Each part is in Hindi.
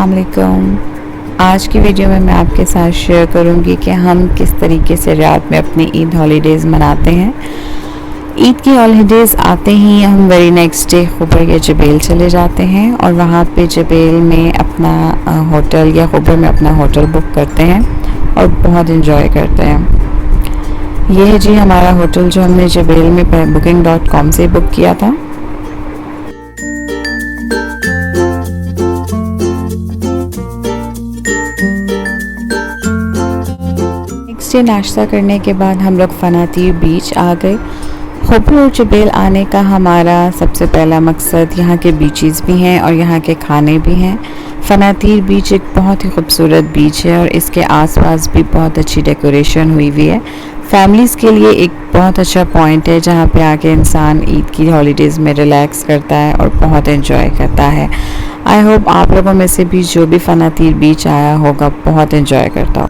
अस्सलाम वालेकुम। आज की वीडियो में मैं आपके साथ शेयर करूंगी कि हम किस तरीके से रियाद में अपनी ईद हॉलीडेज़ मनाते हैं। ईद की हॉलीडेज़ आते ही हम वेरी नेक्स्ट डे खुबर या जबेल चले जाते हैं और वहाँ पे जबेल में अपना होटल या खुबर में अपना होटल बुक करते हैं और बहुत इन्जॉय करते हैं। ये है जी हमारा होटल जो हमने जबेल में booking.com से बुक किया था। नेक्स्ट डे नाश्ता करने के बाद हम लोग फनातीर बीच आ गए। खुबर और जबेल आने का हमारा सबसे पहला मकसद यहाँ के बीचेस भी हैं और यहाँ के खाने भी हैं। फनातीर बीच एक बहुत ही खूबसूरत बीच है और इसके आसपास भी बहुत अच्छी डेकोरेशन हुई हुई है। फैमिलीज़ के लिए एक बहुत अच्छा पॉइंट है जहाँ पे आके इंसान ईद की हॉलीडेज़ में रिलैक्स करता है और बहुत एंजॉय करता है। आई होप आप लोगों में से भी जो भी फनातीर बीच आया होगा बहुत एंजॉय करता हो।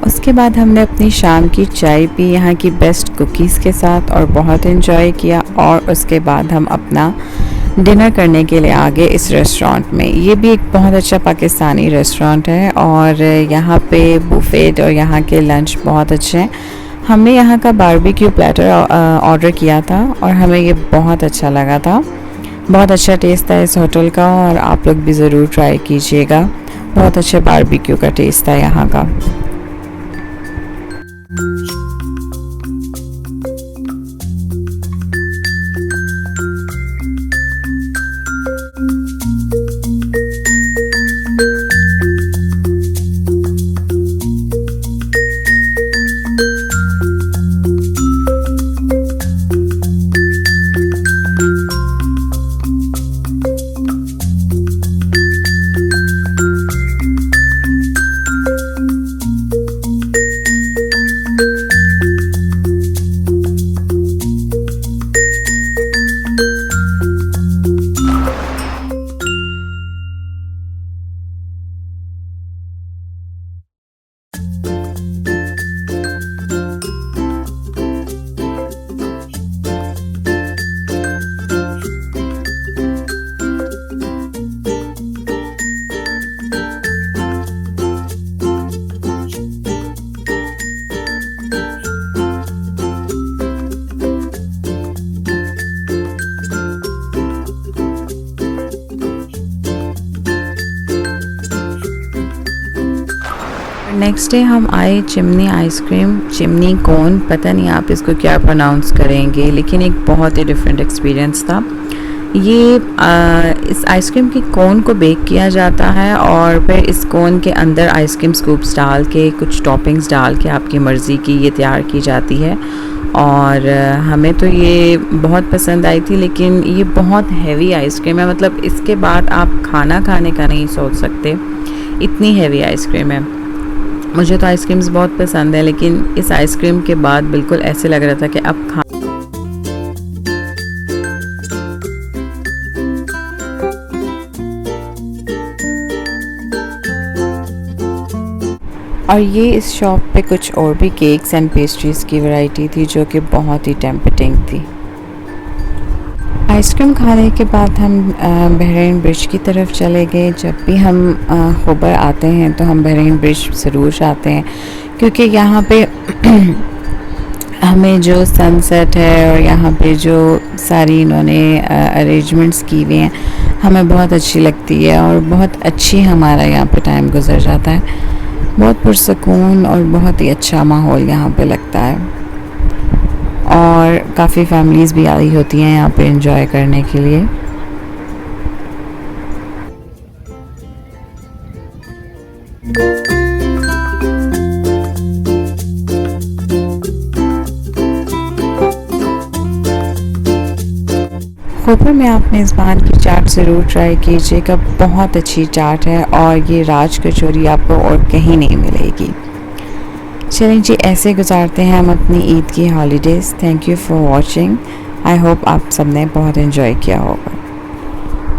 उसके बाद हमने अपनी शाम की चाय पी यहाँ की बेस्ट कुकीज़ के साथ और बहुत एंजॉय किया। और उसके बाद हम अपना डिनर करने के लिए आ गए इस रेस्टोरेंट में। ये भी एक बहुत अच्छा पाकिस्तानी रेस्टोरेंट है और यहाँ पे बुफेट और यहाँ के लंच बहुत अच्छे हैं। हमने यहाँ का बारबेक्यू प्लेटर ऑर्डर किया था और हमें ये बहुत अच्छा लगा था। बहुत अच्छा टेस्ट था इस होटल का और आप लोग भी ज़रूर ट्राई कीजिएगा। बहुत अच्छा बारबेक्यू का टेस्ट था यहाँ का। नेक्स्ट डे हम आए चिमनी आइसक्रीम, चिमनी कोन, पता नहीं आप इसको क्या प्रोनाउंस करेंगे, लेकिन एक बहुत ही डिफरेंट एक्सपीरियंस था। ये इस आइसक्रीम की कोन को बेक किया जाता है और फिर इस कोन के अंदर आइसक्रीम स्कूप्स डाल के कुछ टॉपिंग्स डाल के आपकी मर्ज़ी की ये तैयार की जाती है। और हमें तो ये बहुत पसंद आई थी, लेकिन ये बहुत हैवी आइसक्रीम है। मतलब इसके बाद आप खाना खाने का नहीं सोच सकते, इतनी हैवी आइसक्रीम है। मुझे तो आइसक्रीम्स बहुत पसंद है, लेकिन इस आइसक्रीम के बाद बिल्कुल ऐसे लग रहा था कि अब खा और ये इस शॉप पे कुछ और भी केक्स एंड पेस्ट्रीज़ की वैरायटी थी जो कि बहुत ही टेम्पटिंग थी। आइसक्रीम खाने के बाद हम बहरीन ब्रिज की तरफ चले गए। जब भी हम खुबर आते हैं तो हम बहरीन ब्रिज ज़रूर जाते हैं, क्योंकि यहाँ पे हमें जो सनसेट है और यहाँ पे जो सारी इन्होंने अरेंजमेंट्स की हुई हैं हमें बहुत अच्छी लगती है और बहुत अच्छी हमारा यहाँ पे टाइम गुजर जाता है। बहुत पुरसकून और बहुत ही अच्छा माहौल यहाँ पे लगता है और काफ़ी फैमिलीज़ भी आई होती हैं यहाँ पे एंजॉय करने के लिए। खुबर में आप मेज़बान की चाट ज़रूर ट्राई कीजिएगा, बहुत अच्छी चाट है और ये राज कचौरी आपको और कहीं नहीं मिलेगी। चलें जी, ऐसे गुजारते हैं हम अपनी ईद की holidays. Thank you for watching. I hope आप सबने बहुत इन्जॉय किया होगा।